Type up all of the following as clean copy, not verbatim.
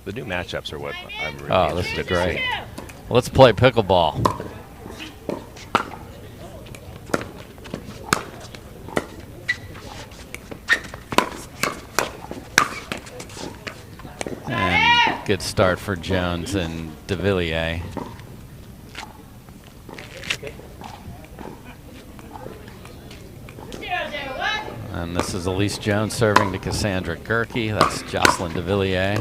The new matchups are what I'm really Oh, this interested is to great. see. Let's play pickleball. And good start for Jones and Devilliers. And this is Allyce Jones serving to Kasandra Gerhke. That's Jocelyn Devilliers.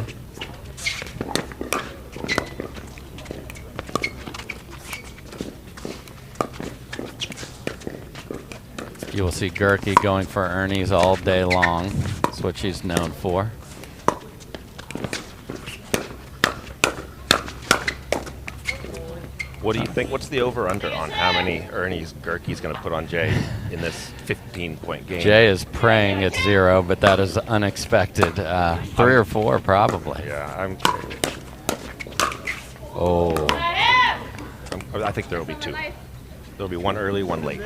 You will see Gehrke going for Ernie's all day long. That's what she's known for. What do you think? What's the over-under on how many Ernie's Gehrke's going to put on Jay in this 15-point game? Jay is praying at 0, but that is unexpected. 3 or 4, probably. Yeah, I'm. Oh. I think there will be 2. There will be 1 early, 1 late.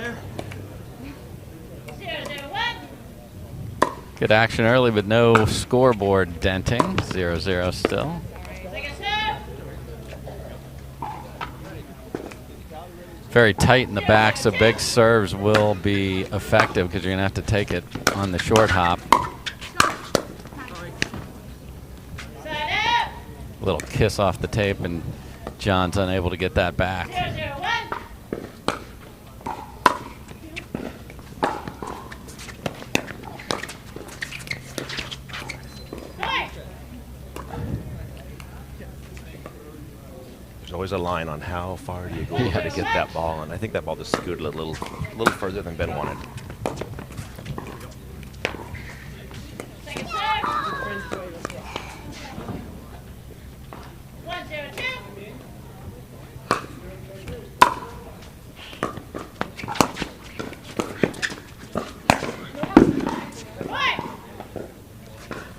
Good action early, but no scoreboard denting. 0-0 still. Very tight in the back, so big serves will be effective because you're going to have to take it on the short hop. A little kiss off the tape, and John's unable to get that back. There's always a line on how far do you go over to get that ball, and I think that ball just scooted a little further than Ben wanted.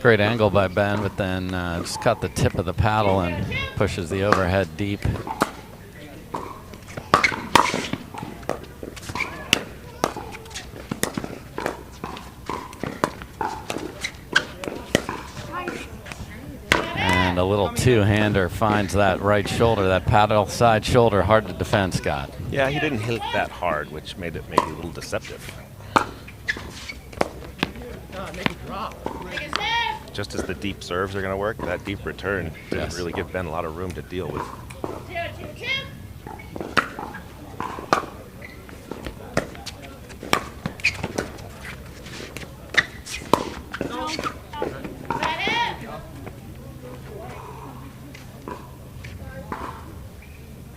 Great angle by Ben, but then just caught the tip of the paddle and pushes the overhead deep. And a little two-hander finds that right shoulder, that paddle side shoulder, hard to defend, Scott. Yeah, he didn't hit that hard, which made it maybe a little deceptive. Just as the deep serves are going to work, that deep return didn't really give Ben a lot of room to deal with.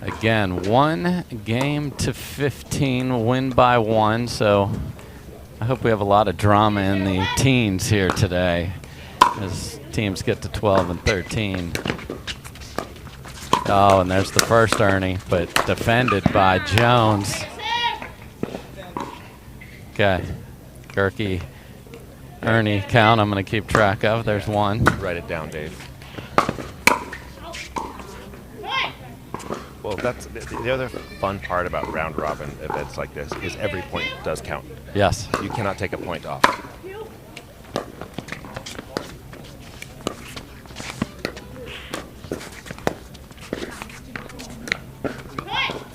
Again, 1 game to 15, win by 1, so I hope we have a lot of drama in the teens here today as teams get to 12 and 13. Oh, and there's the first Ernie, but defended by Jones. Okay, Gerhke, Ernie count I'm going to keep track of. There's 1. Write it down, Dave. Well, that's the other fun part about round robin events like this is every point does count. Yes. You cannot take a point off.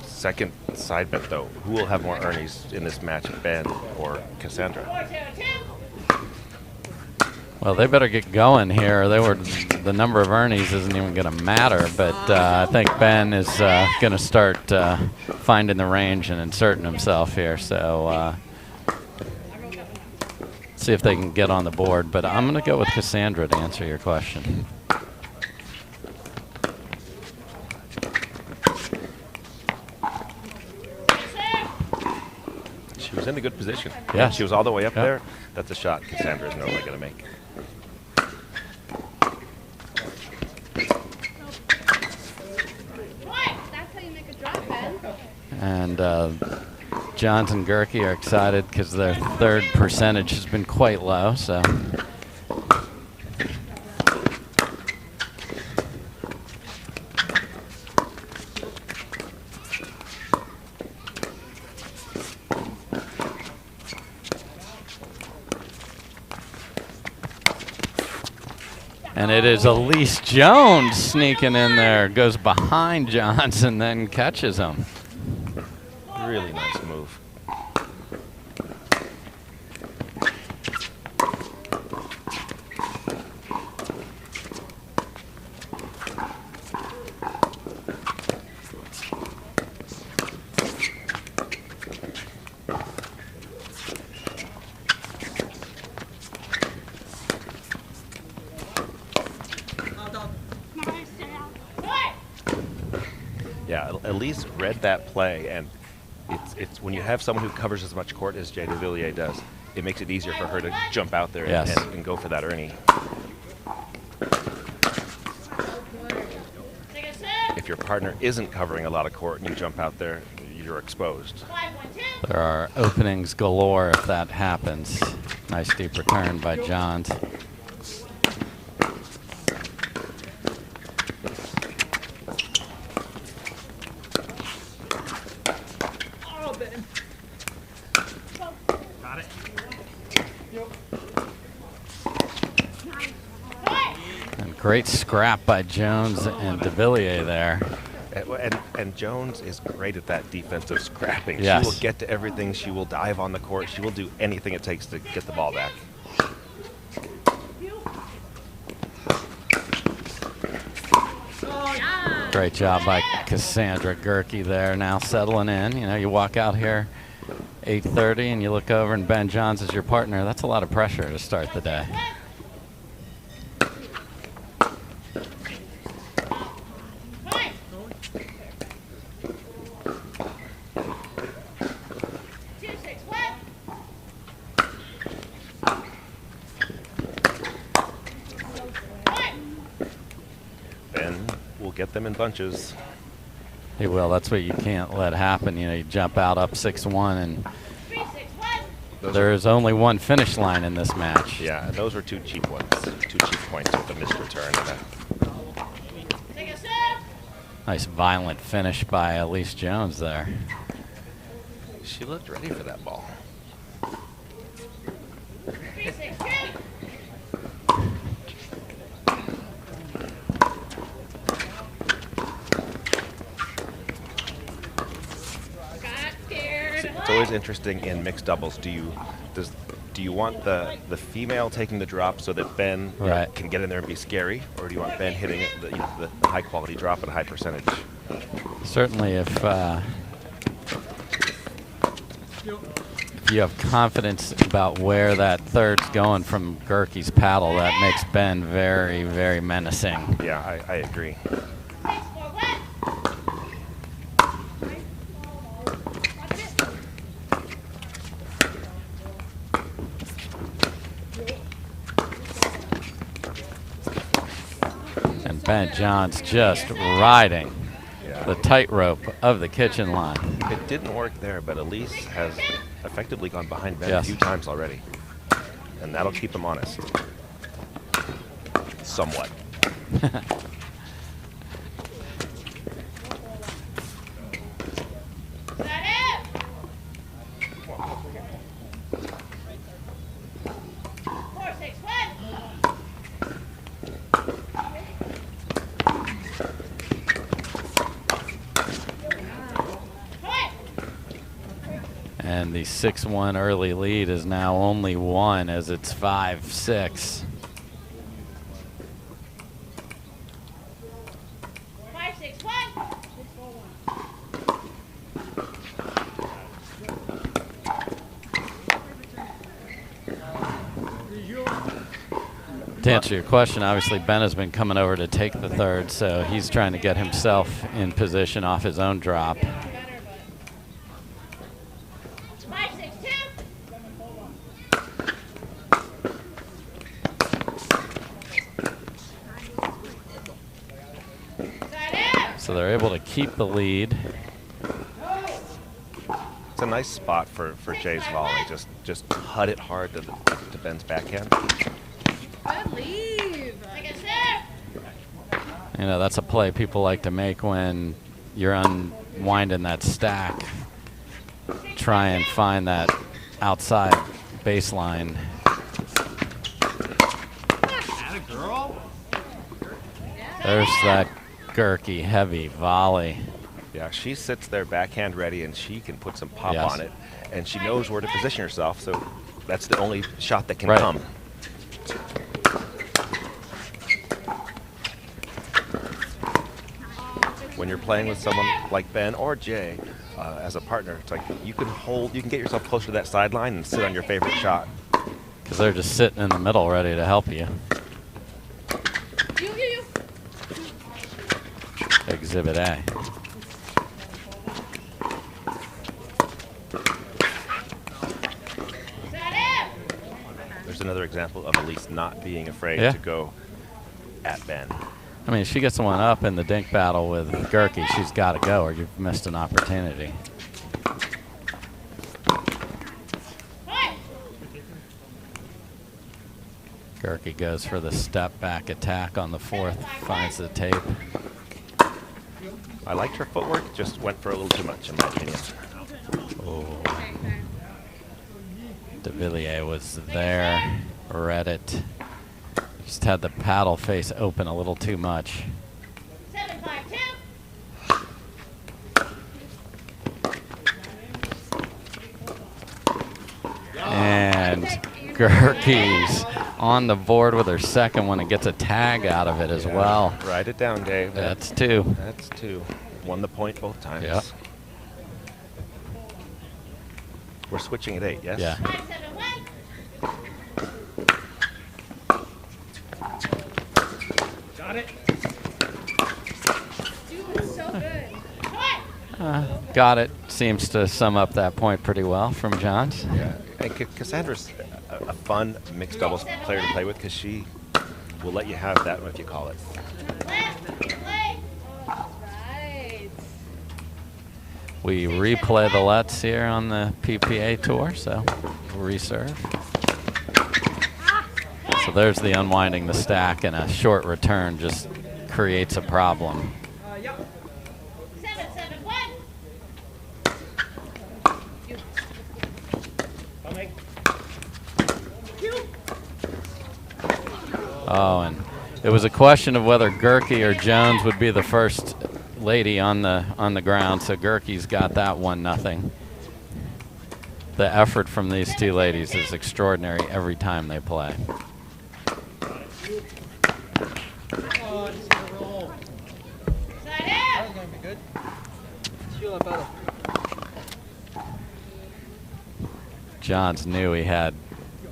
Second side bet, though. Who will have more Ernies in this match, Ben or Kasandra? Well, they better get going here. The number of Ernies isn't even going to matter, but I think Ben is going to start finding the range and inserting himself here. So see if they can get on the board. But I'm going to go with Kasandra to answer your question. She was in a good position. Yeah. She was all the way up there. That's a shot Kasandra is normally going to make. And Johns and Gehrke are excited because their third percentage has been quite low. So. And it is Allyce Jones sneaking in there, goes behind Johns and then catches him. Really nice move. Yeah, Allyce read that play, and it's when you have someone who covers as much court as Devilliers does, it makes it easier for her to jump out there and go for that Ernie. If your partner isn't covering a lot of court and you jump out there, you're exposed. There are openings galore if that happens. Nice deep return by Johns. Great scrap by Jones and Devilliers there. And Jones is great at that defensive scrapping. Yes. She will get to everything. She will dive on the court. She will do anything it takes to get the ball back. Great job by Kasandra Gehrke there, now settling in. You know, you walk out here 8:30 and you look over and Ben Johns is your partner. That's a lot of pressure to start the day. Get them in bunches. He will. That's what you can't let happen. You know, you jump out up 6-1, and there's only one finish line in this match. Yeah, and those were two cheap ones. Two cheap points with a missed return. Nice violent finish by Allyce Jones there. She looked ready for that ball. It's always interesting in mixed doubles. Do you want the female taking the drop so that Ben can get in there and be scary, or do you want Ben hitting it, the high quality drop at a high percentage? Certainly, if you have confidence about where that third's going from Gehrke's paddle, that makes Ben very, very menacing. Yeah, I agree. Ben Johns just riding the tightrope of the kitchen line. It didn't work there, but Allyce has effectively gone behind Ben a few times already. And that'll keep him honest. Somewhat. And the 6-1 early lead is now only 1 as it's 5-6. To answer your question, obviously Ben has been coming over to take the third, so he's trying to get himself in position off his own drop. So they're able to keep the lead. It's a nice spot for Jay's volley. Just cut it hard to Ben's backhand. Good leave. You know, that's a play people like to make when you're unwinding that stack. Try and find that outside baseline. Atta girl. There's that Gerhke heavy volley. Yeah, she sits there backhand ready, and she can put some pop Yes. on it, and she knows where to position herself, so that's the only shot that can Right. come. When you're playing with someone like Ben or Jay as a partner, it's like you can get yourself closer to that sideline and sit on your favorite shot. Because they're just sitting in the middle ready to help you. You. Exhibit A. There's another example of Allyce not being afraid Yeah. to go at Ben. I mean, if she gets someone up in the dink battle with Gerhke, she's got to go or you've missed an opportunity. Gerhke goes for the step back attack on the fourth, finds the tape. I liked her footwork, just went for a little too much in my opinion. Oh. Devilliers was there, read it. Just had the paddle face open a little too much. 7-5-2. And Gerhke's on the board with her second one and gets a tag out of it as well. Write it down, Dave. That's two. That's two. Won the point both times. Yep. We're switching at 8, yes? Yeah. 5-7-1. Got it. Doing so good. Got it. Seems to sum up that point pretty well from Johns. Yeah. And Kasandra's a fun mixed doubles player to play with because she will let you have that one if you call it. Left, play. All right. We replay the lets here on the PPA tour, so reserve. So there's the unwinding the stack, and a short return just creates a problem. 7-7-1. Coming. Oh, and it was a question of whether Gerhke or Jones would be the first lady on the ground, so Gerhke's got that 1-0. The effort from these two ladies is extraordinary every time they play. Oh, it's gonna roll. Side That out. was gonna be good. Feel it better. Johns knew he had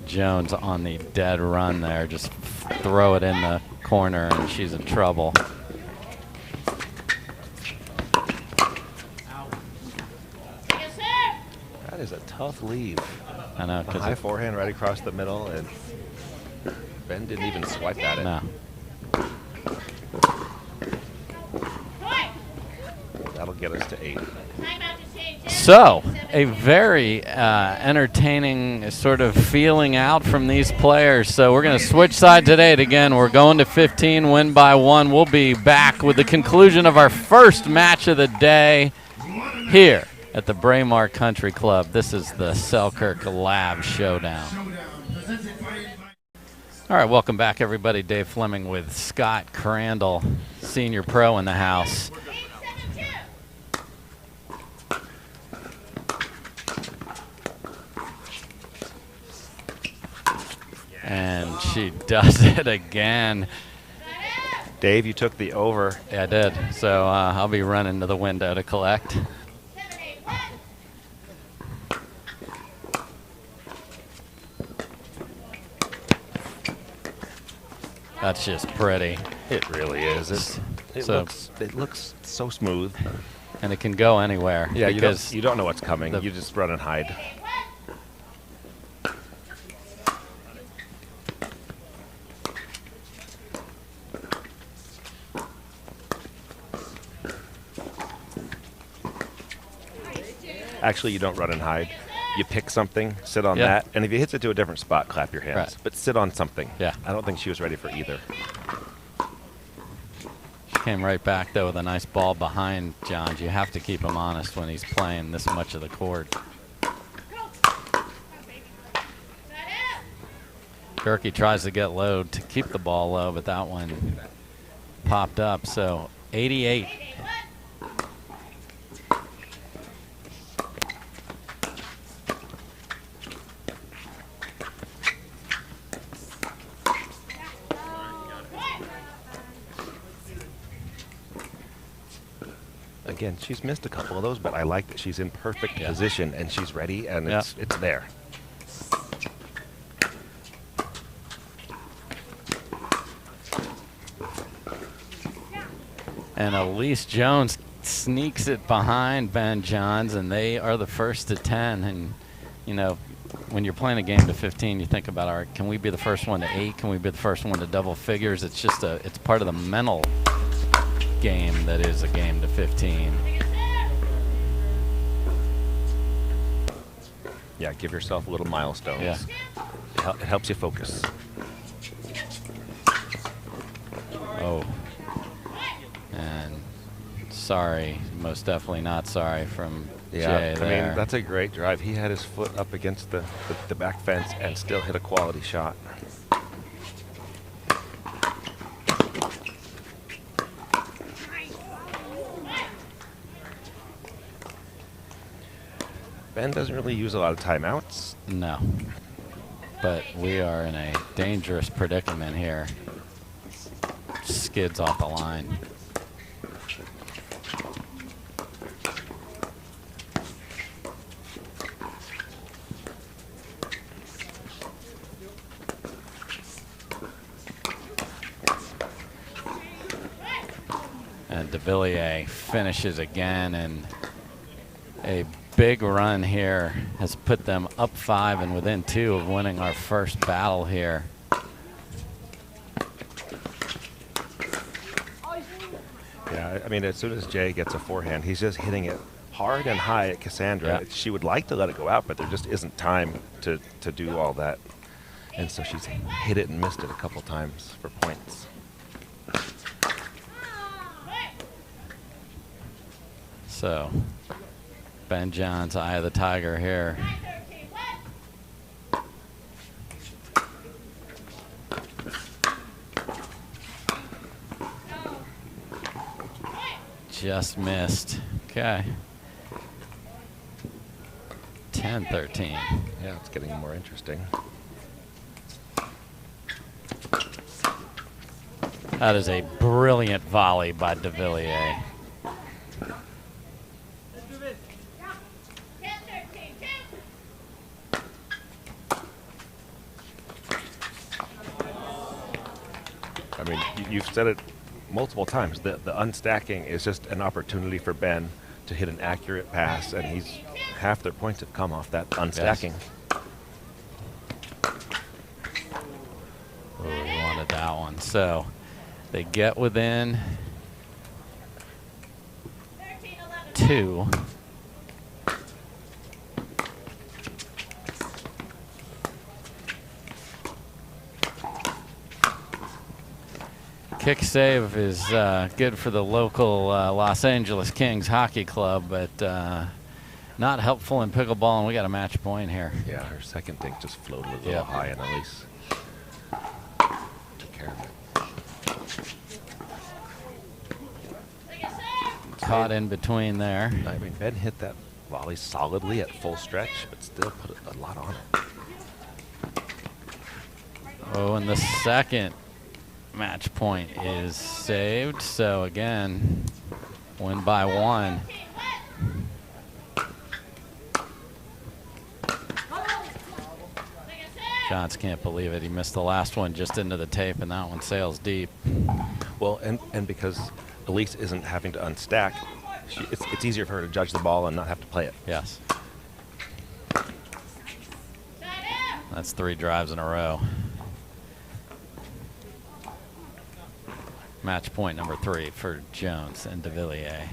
Jones on the dead run there. Just throw it in the corner and she's in trouble. Yes, sir. That is a tough leave. I know, A high because forehand right across the middle, and Ben didn't even swipe at it. no. Point. That'll get us to 8. Timeout to change. So, a very entertaining sort of feeling out from these players. So we're going to switch sides at 8 again. We're going to 15, win by 1. We'll be back with the conclusion of our first match of the day here at the Braemar Country Club. This is the Selkirk Lab Showdown. All right, welcome back, everybody. Dave Fleming with Scott Crandall, senior pro in the house. 8-7-2. And she does it again. Dave, you took the over. Yeah, I did. So I'll be running to the window to collect. 7-8-1. That's just pretty. It really is. It So- looks so smooth. And it can go anywhere. Yeah, because you don't know what's coming. the- You just run and hide. Actually, you don't run and hide. You pick something, sit on Yeah. that, and if he hits it to a different spot, clap your hands. Right. But sit on something. Yeah. I don't think she was ready for either. she came right back, though, with a nice ball behind Johns. You have to keep him honest when he's playing this much of the court. Gerhke tries to get low to keep the ball low, but that one popped up. So 88. Again, she's missed a couple of those, but I like that she's in perfect position and she's ready and it's there. And Allyce Jones sneaks it behind Ben Johns, and they are the first to 10. And, you know, when you're playing a game to 15, you think about, all right, can we be the first one to 8? Can we be the first one to double figures? It's just it's part of the mental game that is a game to 15. Yeah, give yourself little milestones. Yeah. It helps you focus. Oh. And sorry, most definitely not sorry from Jay there. I mean, that's a great drive. He had his foot up against the back fence and still hit a quality shot. Ben doesn't really use a lot of timeouts. No. But we are in a dangerous predicament here. Skids off the line. And Devilliers finishes again, and a big run here has put them up 5 and within 2 of winning our first battle here. Yeah, I mean, as soon as Jay gets a forehand, he's just hitting it hard and high at Kasandra. Yeah. She would like to let it go out, but there just isn't time to do all that. And so she's hit it and missed it a couple times for points. So Ben Johns, eye of the tiger here. Just missed. Okay. 10-13. Yeah, it's getting more interesting. That is a brilliant volley by Devilliers. I mean, you've said it multiple times. The unstacking is just an opportunity for Ben to hit an accurate pass, and half their points have come off that unstacking. Yes. Oh, we wanted that one. So they get within 2. Kick save is good for the local Los Angeles Kings Hockey Club, but not helpful in pickleball, and we got a match point here. Yeah, her second dink just floated a little high, and Allyce took care of it. Caught in between there. I mean, Ben hit that volley solidly at full stretch, but still put a lot on it. Oh, and the second match point is saved. So again, win by 1. Johns can't believe it. He missed the last one just into the tape, and that one sails deep. Well, and because Allyce isn't having to unstack, it's easier for her to judge the ball and not have to play it. Yes. That's 3 drives in a row. Match point number 3 for Jones and Devilliers.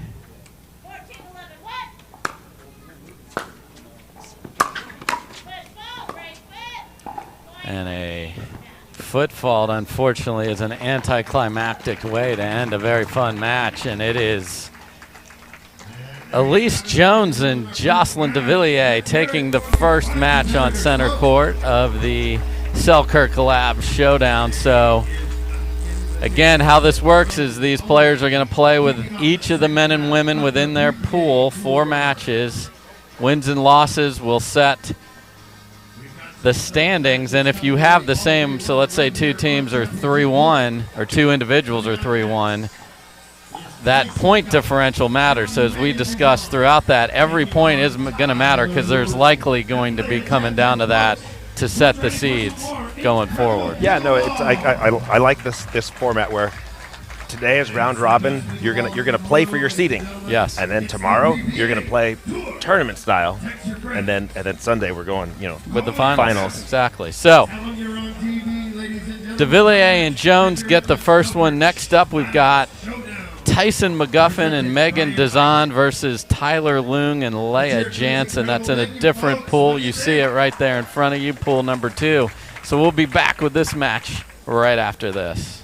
And a foot fault, unfortunately, is an anticlimactic way to end a very fun match, and it is Allyce Jones and Jocelyn Devilliers taking the first match on center court of the Selkirk Lab Showdown. So Again, how this works is these players are going to play with each of the men and women within their pool, 4 matches. Wins and losses will set the standings, and if you have the same, so let's say 2 teams are 3-1, or 2 individuals are 3-1, that point differential matters. So as we discussed throughout that, every point is going to matter because there's likely going to be coming down to that to set the seeds going forward. Yeah, no, it's I like this format where today is round robin. You're gonna play for your seeding. Yes. And then tomorrow you're gonna play tournament style, and then Sunday we're going with the finals. Exactly. So Devilliers and Jones get the first one. Next up, we've got Tyson McGuffin and Megan Dazan versus Tyler Leung and Leah Jansen. That's in a different pool. You see it right there in front of you, pool number 2. So we'll be back with this match right after this.